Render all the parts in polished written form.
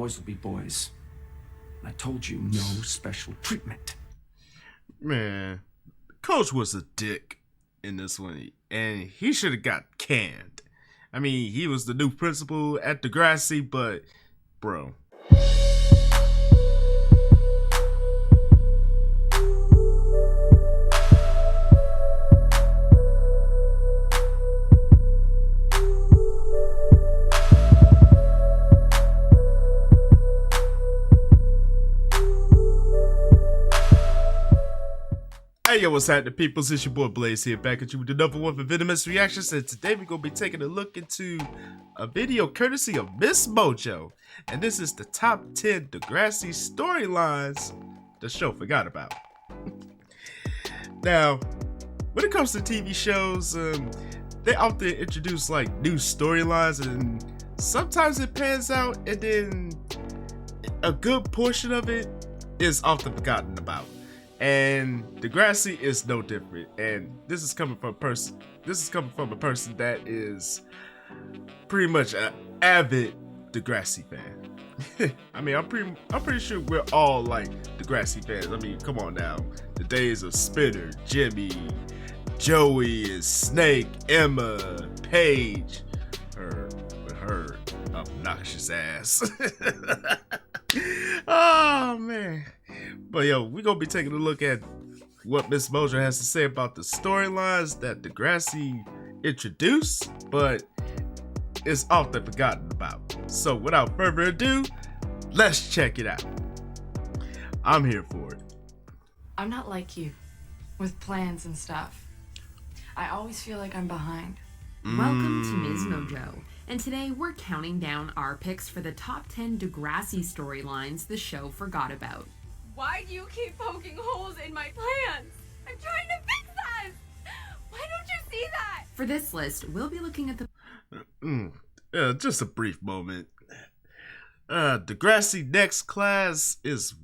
boys will be boys. I told you, no special treatment. Man, Coach was a dick in this one, and he should have got canned. I mean, he was the new principal at Degrassi, but, bro. Hey yo, what's happening, peoples? It's your boy Blaze here, back at you with the number one for Venomous reactions, and today we're gonna be taking a look into a video courtesy of Miss Mojo, and this is the top 10 Degrassi storylines the show forgot about. Now, when it comes to TV shows, they often introduce like new storylines, and sometimes it pans out, and then a good portion of it is often forgotten about. And Degrassi is no different, and this is coming from a person that is pretty much an avid Degrassi fan. I mean, I'm pretty sure we're all like Degrassi fans. I mean, come on now, the days of Spinner, Jimmy, Joey, and Snake, Emma, Paige, her obnoxious ass. Oh man. But yo, we're gonna be taking a look at what Miss Mojo has to say about the storylines that Degrassi introduced, but is often forgotten about. So without further ado, let's check it out. I'm here for it. I'm not like you, with plans and stuff. I always feel like I'm behind. Welcome to Ms. Mojo, and today we're counting down our picks for the top 10 Degrassi storylines the show forgot about. Why do you keep poking holes in my plans? I'm trying to fix this! Why don't you see that? For this list, we'll be looking at the... Just a brief moment. Degrassi Next Class is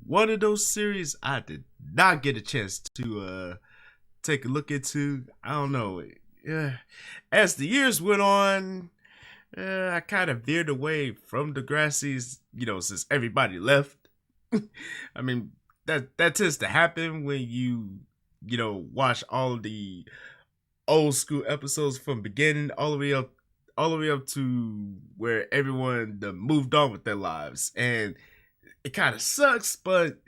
one of those series I did not get a chance to take a look into. I don't know. As the years went on, I kind of veered away from Degrassi's, since everybody left. I mean, that tends to happen when you watch all of the old school episodes from beginning all the way up to where everyone moved on with their lives, and it kind of sucks, but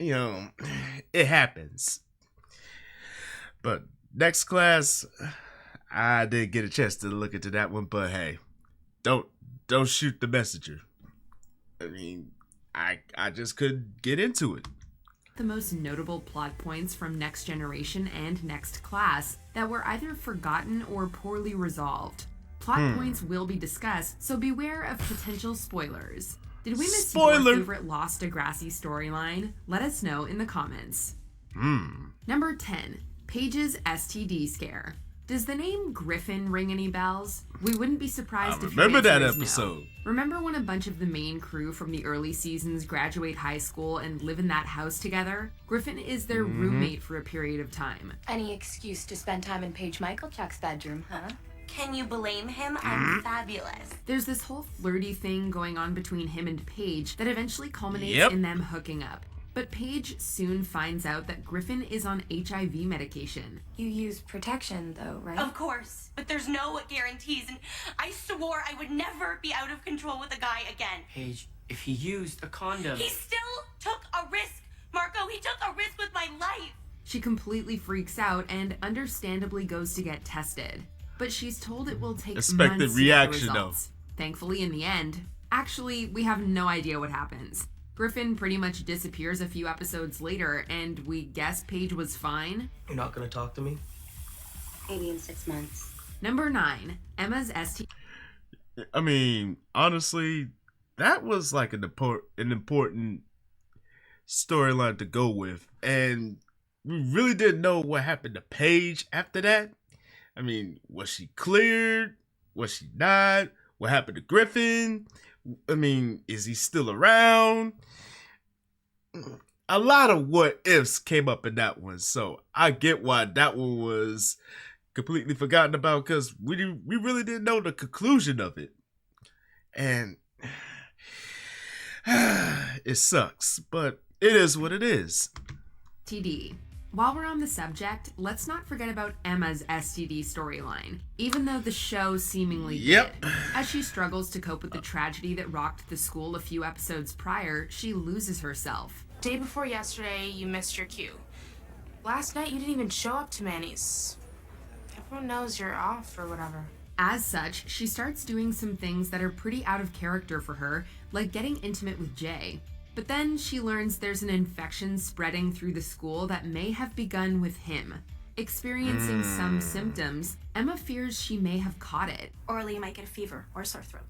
it happens. But Next Class, I didn't get a chance to look into that one, but hey, don't shoot the messenger. I mean, I just couldn't get into it. The most notable plot points from Next Generation and Next Class that were either forgotten or poorly resolved. Plot points will be discussed, so beware of potential spoilers. Did we miss your favorite Lost Degrassi storyline? Let us know in the comments. Number 10, Paige's STD scare. Does the name Griffin ring any bells? We wouldn't be surprised if you remember that answer is episode. No. Remember when a bunch of the main crew from the early seasons graduate high school and live in that house together? Griffin is their roommate for a period of time. Any excuse to spend time in Paige Michaelchuk's bedroom, huh? Can you blame him? I'm fabulous. There's this whole flirty thing going on between him and Paige that eventually culminates in them hooking up. But Paige soon finds out that Griffin is on HIV medication. You use protection, though, right? Of course, but there's no guarantees, and I swore I would never be out of control with a guy again. Paige, if he used a condom... He still took a risk, Marco. He took a risk with my life. She completely freaks out and understandably goes to get tested. But she's told it will take months to get the results. Thankfully, in the end, actually, we have no idea what happens. Griffin pretty much disappears a few episodes later, and we guess Paige was fine. You're not gonna talk to me? Maybe in 6 months. Number 9, Emma's ST. I mean, honestly, that was like an important storyline to go with, and we really didn't know what happened to Paige after that. I mean, was she cleared? Was she not? What happened to Griffin? I mean, is he still around? A lot of what ifs came up in that one, so I get why that one was completely forgotten about, because we really didn't know the conclusion of it. And It sucks, but it is what it is. TD. While we're on the subject, let's not forget about Emma's STD storyline, even though the show seemingly did. As she struggles to cope with the tragedy that rocked the school a few episodes prior, she loses herself. Day before yesterday, you missed your cue. Last night, you didn't even show up to Manny's. Everyone knows you're off or whatever. As such, she starts doing some things that are pretty out of character for her, like getting intimate with Jay. But then she learns there's an infection spreading through the school that may have begun with him. Experiencing some symptoms, Emma fears she may have caught it. Orly might get a fever or a sore throat.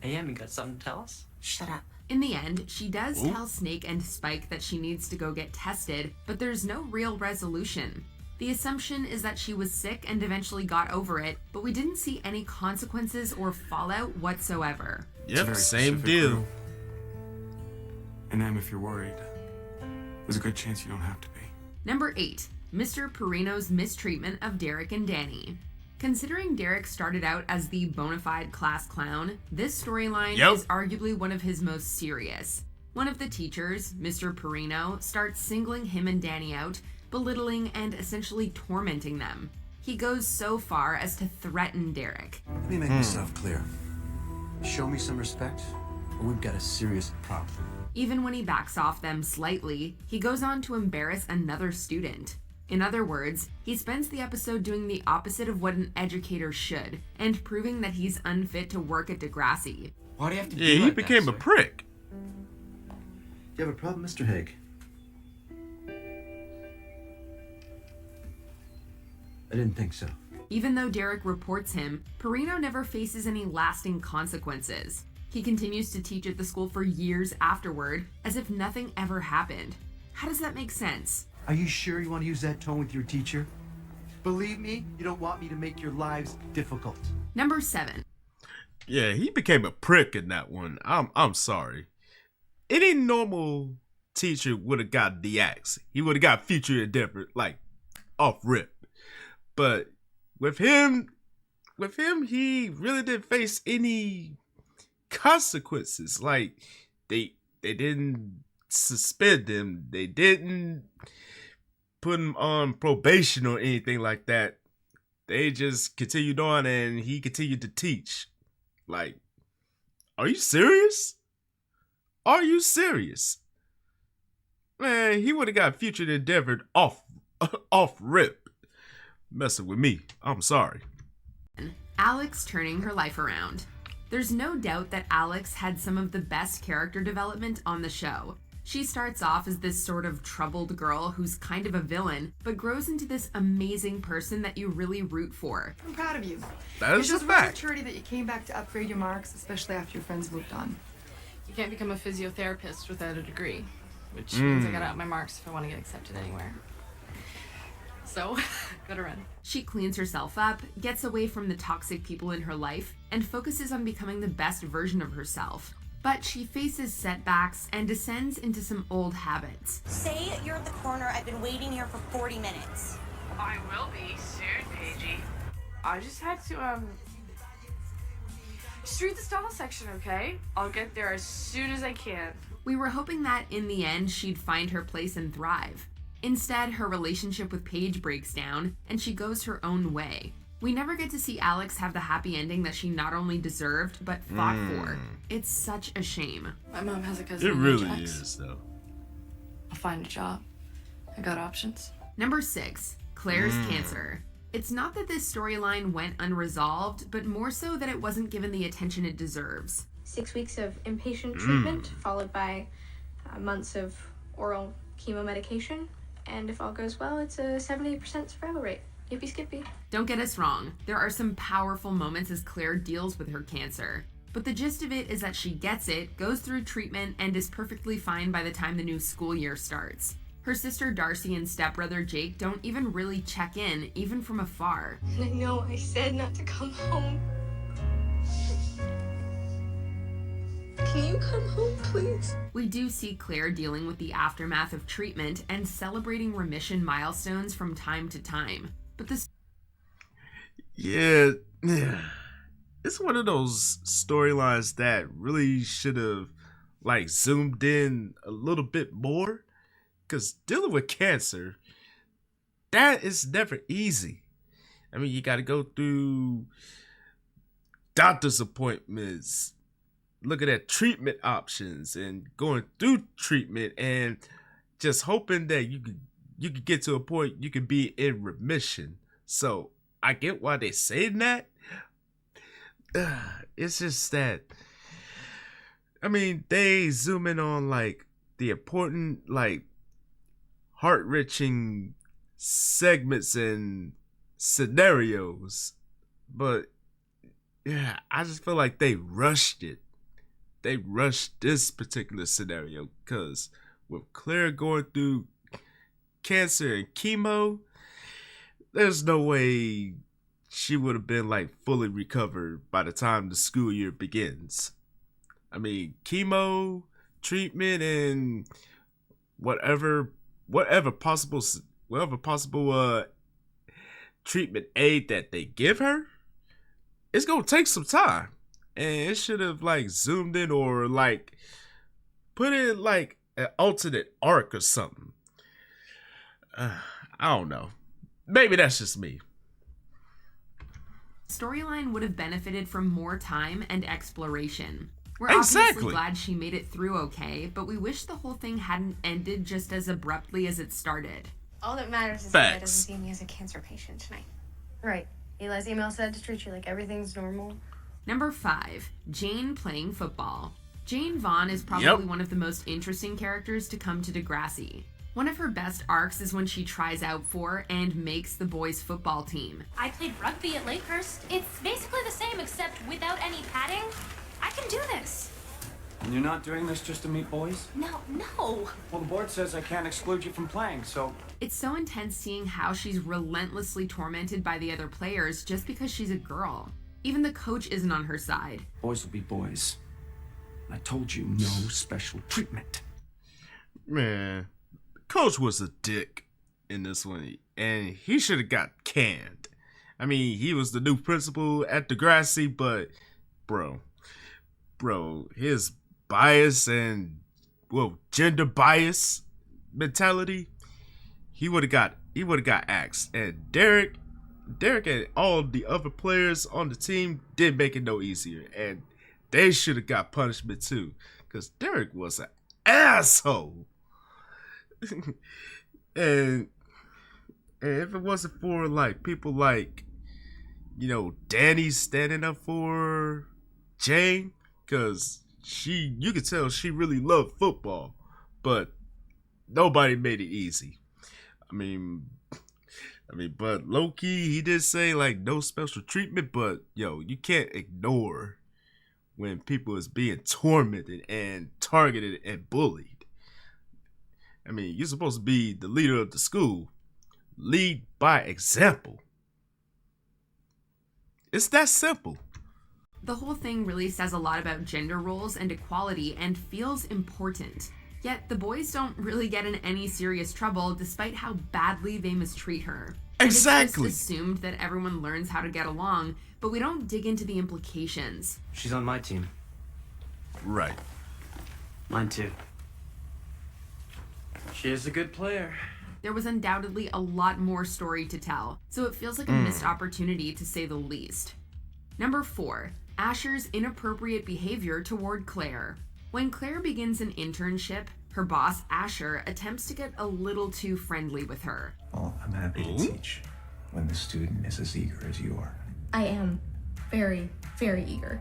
AM, you got something to tell us? Shut up. In the end, she does tell Snake and Spike that she needs to go get tested, but there's no real resolution. The assumption is that she was sick and eventually got over it, but we didn't see any consequences or fallout whatsoever. Yep, very same specific deal. rule. And Em, if you're worried, there's a good chance you don't have to be. Number 8. Mr. Perino's mistreatment of Derek and Danny. Considering Derek started out as the bona fide class clown, this storyline is arguably one of his most serious. One of the teachers, Mr. Perino, starts singling him and Danny out, belittling and essentially tormenting them. He goes so far as to threaten Derek. Let me make myself clear. Show me some respect, or we've got a serious problem. Even when he backs off them slightly, he goes on to embarrass another student. In other words, he spends the episode doing the opposite of what an educator should, and proving that he's unfit to work at Degrassi. Why do you have to do Yeah, he like became that, a sir? prick. You have a problem, Mr. Haig? I didn't think so. Even though Derek reports him, Perino never faces any lasting consequences. He continues to teach at the school for years afterward, as if nothing ever happened. How does that make sense? Are you sure you want to use that tone with your teacher? Believe me, you don't want me to make your lives difficult. Number 7. Yeah, he became a prick in that one. I'm sorry. Any normal teacher would have got the axe. He would have got future indifferent, like off rip. But with him, he really didn't face any consequences. Like they didn't suspend him. They didn't put him on probation or anything like that. They just continued on and he continued to teach. Like, are you serious? Are you serious? Man, he would have got future endeavored off rip. Messing with me. I'm sorry. Alex turning her life around. There's no doubt that Alex had some of the best character development on the show. She starts off as this sort of troubled girl who's kind of a villain, but grows into this amazing person that you really root for. I'm proud of you. That is It a shows real fact. maturity that you came back to upgrade your marks, especially after your friends moved on. You can't become a physiotherapist without a degree, which means I gotta up my marks if I want to get accepted anywhere. So, gotta run. She cleans herself up, gets away from the toxic people in her life, and focuses on becoming the best version of herself. But she faces setbacks and descends into some old habits. Say you're at the corner. I've been waiting here for 40 minutes. I will be soon, Paigey. I just had to, just read the stall section, okay? I'll get there as soon as I can. We were hoping that in the end she'd find her place and thrive. Instead, her relationship with Paige breaks down, and she goes her own way. We never get to see Alex have the happy ending that she not only deserved, but fought for. It's such a shame. My mom has a cousin. It named really Jax. is, though. I'll find a job. I got options. Number 6, Claire's cancer. It's not that this storyline went unresolved, but more so that it wasn't given the attention it deserves. 6 weeks of inpatient treatment, followed by months of oral chemo medication. And if all goes well, it's a 78% survival rate. Yippee skippy. Don't get us wrong, there are some powerful moments as Claire deals with her cancer. But the gist of it is that she gets it, goes through treatment, and is perfectly fine by the time the new school year starts. Her sister Darcy and stepbrother Jake don't even really check in, even from afar. And I know I said not to come home. Can you come home, please? We do see Claire dealing with the aftermath of treatment and celebrating remission milestones from time to time. But this Yeah, it's one of those storylines that really should have like zoomed in a little bit more, because dealing with cancer, that is never easy. I mean, you got to go through doctor's appointments, looking at treatment options, and going through treatment, and just hoping that you could get to a point you can be in remission. So I get why they saying that. It's just that, I mean, they zoom in on like the important, like, heart-wrenching segments and scenarios, but yeah, I just feel like they rushed it. They rushed this particular scenario, because with Claire going through cancer and chemo, there's no way she would have been like fully recovered by the time the school year begins. I mean, chemo, treatment, and whatever possible treatment aid that they give her, it's gonna take some time. And it should have like zoomed in, or like put in like an alternate arc or something. I don't know. Maybe that's just me. Storyline would have benefited from more time and exploration. We're Exactly. obviously glad she made it through okay, but we wish the whole thing hadn't ended just as abruptly as it started. All that matters is Facts. Eli doesn't see me as a cancer patient tonight. Right. Eli's email said to treat you like everything's normal. Number 5, Jane playing football. Jane Vaughn is probably Yep. one of the most interesting characters to come to Degrassi. One of her best arcs is when she tries out for and makes the boys' football team. I played rugby at Lakehurst. It's basically the same except without any padding. I can do this. And you're not doing this just to meet boys? No. Well, the board says I can't exclude you from playing, so... It's so intense seeing how she's relentlessly tormented by the other players just because she's a girl. Even the coach isn't on her side. Boys will be boys. I told you, no special treatment. Man, Coach was a dick in this one, and he should have got canned. I mean, he was the new principal at Degrassi, but bro, his bias and gender bias mentality, he would have got axed. And Derek and all the other players on the team didn't make it no easier, and they should have got punishment too, because Derek was an asshole. and if it wasn't for like people like, Danny standing up for Jane, because you could tell she really loved football, but nobody made it easy. I mean, but low-key, he did say like no special treatment, but you can't ignore when people is being tormented and targeted and bullied. I mean, you're supposed to be the leader of the school. Lead by example. It's that simple. The whole thing really says a lot about gender roles and equality and feels important. Yet the boys don't really get in any serious trouble despite how badly they mistreat her. Exactly. It's just assumed that everyone learns how to get along, but we don't dig into the implications. She's on my team. Right. Mine too. She is a good player. There was undoubtedly a lot more story to tell, so it feels like a missed opportunity to say the least. Number 4, Asher's inappropriate behavior toward Claire. When Claire begins an internship, her boss, Asher, attempts to get a little too friendly with her. Well, I'm happy to teach when the student is as eager as you are. I am very, very eager.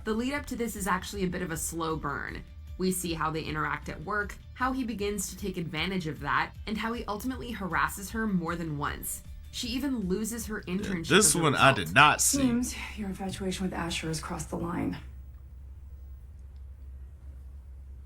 The lead up to this is actually a bit of a slow burn. We see how they interact at work, how he begins to take advantage of that, and how he ultimately harasses her more than once. She even loses her internship. This one I did not see. Seems your infatuation with Asher has crossed the line.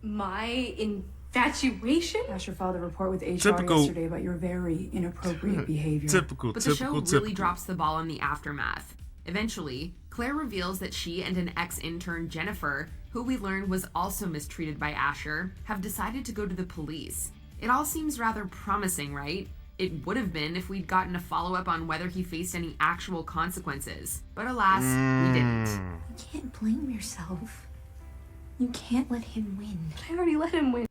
My infatuation? Asher filed a report with HR Typical. yesterday about your very inappropriate behavior. But the show really drops the ball in the aftermath. Eventually, Claire reveals that she and an ex-intern, Jennifer, who we learned was also mistreated by Asher, have decided to go to the police. It all seems rather promising, right? It would have been if we'd gotten a follow-up on whether he faced any actual consequences. But alas, we didn't. You can't blame yourself. You can't let him win. I already let him win.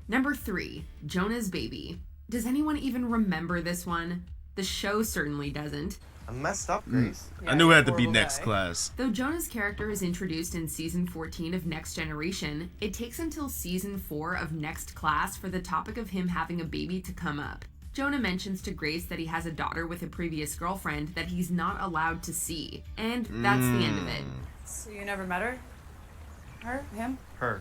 Number 3, Jonah's baby. Does anyone even remember this one? The show certainly doesn't. I messed up, Grace. I knew it had to be next class. Though Jonah's character is introduced in season 14 of Next Generation, it takes until season 4 of Next Class for the topic of him having a baby to come up. Jonah mentions to Grace that he has a daughter with a previous girlfriend that he's not allowed to see, and that's the end of it. So you never met her? Her? Him? Her.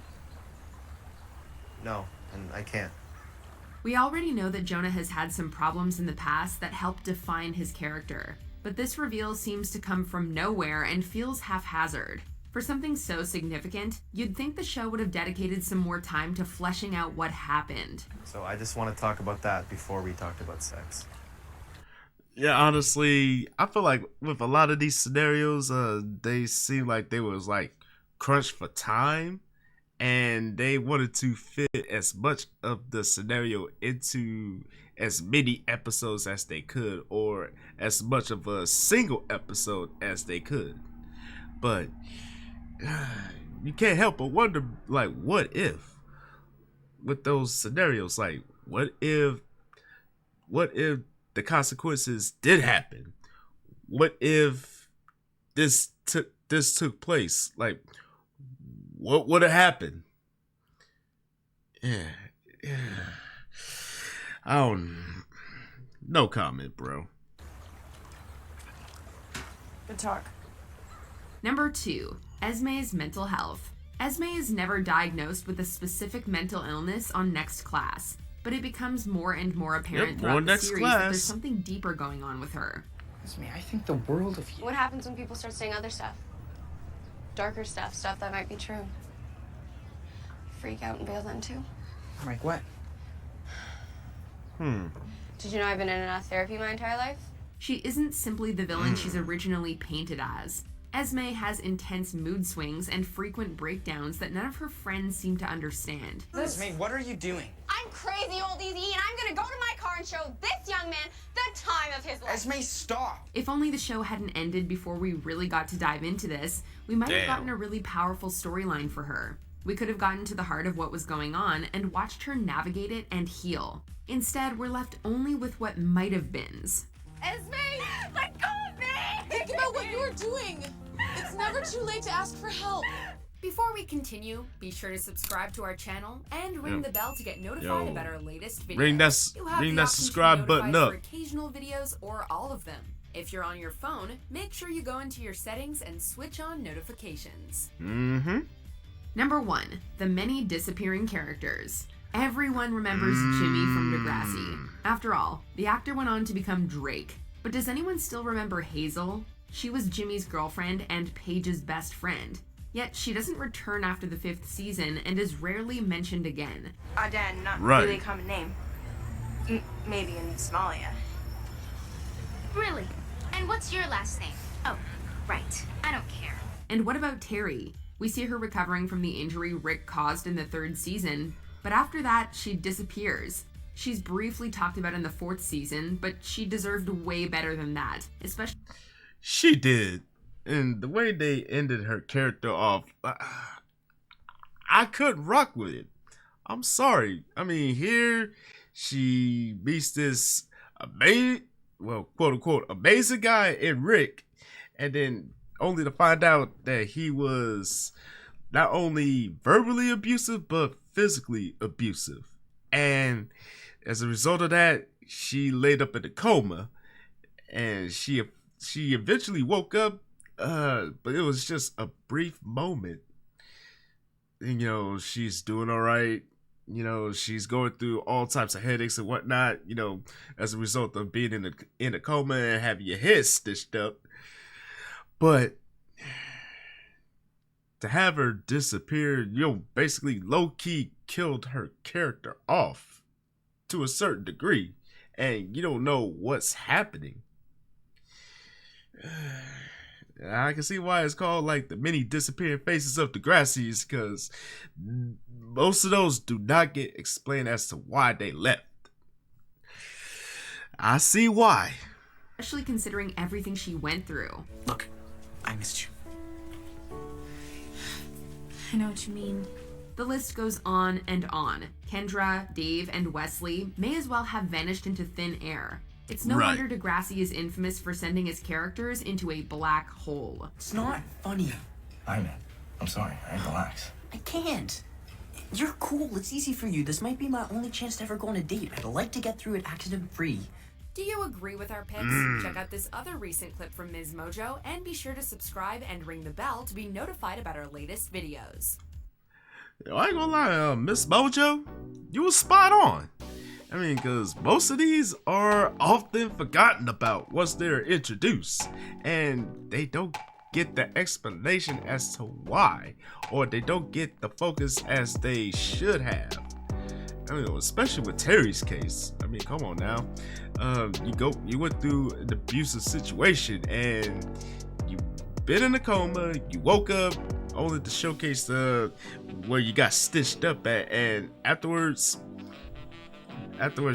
No, and I can't. We already know that Jonah has had some problems in the past that help define his character, but this reveal seems to come from nowhere and feels haphazard. For something so significant, you'd think the show would have dedicated some more time to fleshing out what happened. So I just want to talk about that before we talked about sex. Yeah, honestly, I feel like with a lot of these scenarios, they seem like they was like crunched for time, and they wanted to fit as much of the scenario into as many episodes as they could, or as much of a single episode as they could. But you can't help but wonder, like, what if with those scenarios, like, what if the consequences did happen? What if this took place? Like, what would have happened? Yeah. I don't. No comment, bro. Good talk. Number 2, Esme's mental health. Esme is never diagnosed with a specific mental illness on Next Class, but it becomes more and more apparent throughout the series that there's something deeper going on with her. Esme, I think the world of you. What happens when people start saying other stuff? Darker stuff, stuff that might be true. Freak out and bail then too. Like what? Did you know I've been in and out of therapy my entire life? She isn't simply the villain she's originally painted as. Esme has intense mood swings and frequent breakdowns that none of her friends seem to understand. Esme, what are you doing? I'm crazy, old Easy, and I'm gonna go to my car and show this young man the time of his life. Esme, stop! If only the show hadn't ended before we really got to dive into this, we might have gotten a really powerful storyline for her. We could have gotten to the heart of what was going on and watched her navigate it and heal. Instead, we're left only with what might have beens. Esme, let go of me! Think about what you're doing. It's never too late to ask for help. Before we continue, be sure to subscribe to our channel and ring the bell to get notified about our latest videos. Ring that subscribe button up. For occasional videos or all of them. If you're on your phone, make sure you go into your settings and switch on notifications. Number 1, the many disappearing characters. Everyone remembers Jimmy from Degrassi. After all, the actor went on to become Drake. But does anyone still remember Hazel? She was Jimmy's girlfriend and Paige's best friend. Yet she doesn't return after the 5th season and is rarely mentioned again. Aden, not really a common name. Maybe in Somalia. Really? And what's your last name? Oh, right. I don't care. And what about Terry? We see her recovering from the injury Rick caused in the 3rd season, but after that, she disappears. She's briefly talked about in the 4th season, but she deserved way better than that, especially... She did. And the way they ended her character off, I couldn't rock with it. I'm sorry. I mean, here she meets this amazing, well, quote unquote, amazing guy in Rick, and then only to find out that he was not only verbally abusive, but physically abusive. And as a result of that, she laid up in a coma, and she eventually woke up, but it was just a brief moment. And, you know, she's doing all right. You know, she's going through all types of headaches and whatnot, you know, as a result of being in a coma and having your head stitched up. But to have her disappear, you know, basically low-key killed her character off to a certain degree. And you don't know what's happening. I can see why it's called like the many disappearing faces of Degrassi, because most of those do not get explained as to why they left. I see why. Especially considering everything she went through. Look, I missed you. I know what you mean. The list goes on and on. Kendra, Dave, and Wesley may as well have vanished into thin air. It's no Right. wonder Degrassi is infamous for sending his characters into a black hole. It's not funny. I'm sorry. I relax. I can't. You're cool. It's easy for you. This might be my only chance to ever go on a date. I'd like to get through it accident-free. Do you agree with our picks? Check out this other recent clip from Ms. Mojo and be sure to subscribe and ring the bell to be notified about our latest videos. Yo, I ain't gonna lie, Miss Mojo, you was spot on. I mean, because most of these are often forgotten about once they're introduced, and they don't get the explanation as to why, or they don't get the focus as they should have. I mean, especially with Terry's case. I mean, come on now. You went through an abusive situation, and you been in a coma. You woke up only to showcase where you got stitched up at, and afterwards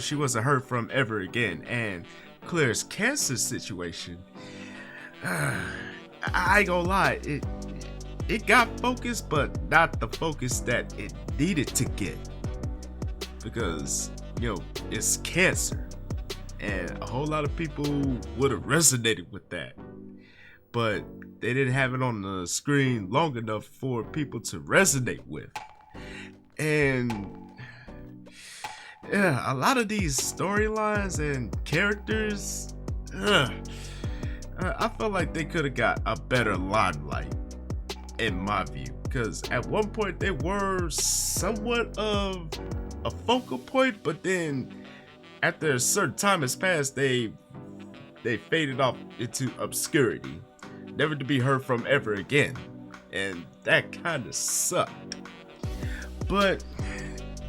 she wasn't heard from ever again. And Claire's cancer situation, I ain't gonna lie, it got focus, but not the focus that it needed to get, because it's cancer, and a whole lot of people would have resonated with that, but they didn't have it on the screen long enough for people to resonate with. And yeah, a lot of these storylines and characters, I felt like they could have got a better limelight, in my view, because at one point they were somewhat of a focal point, but then after a certain time has passed, they faded off into obscurity, never to be heard from ever again, and that kind of sucked. But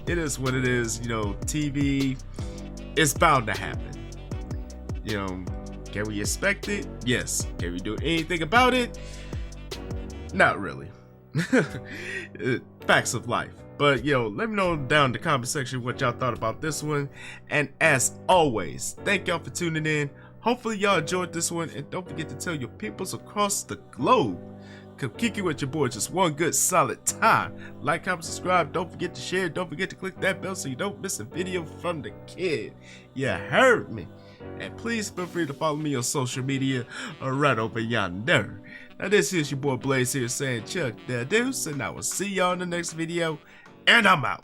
it is what it is. TV, it's bound to happen. Can we expect it? Yes. Can we do anything about it? Not really. Facts of life. But let me know down in the comment section what y'all thought about this one. And as always, thank y'all for tuning in. Hopefully y'all enjoyed this one, and don't forget to tell your peoples across the globe. Come kick it with your boy just one good solid time. Like, comment, subscribe. Don't forget to share. Don't forget to click that bell so you don't miss a video from the kid. You heard me. And please feel free to follow me on social media right over yonder. Now this is your boy Blaze here saying Chuck the Deuce, and I will see y'all in the next video, and I'm out.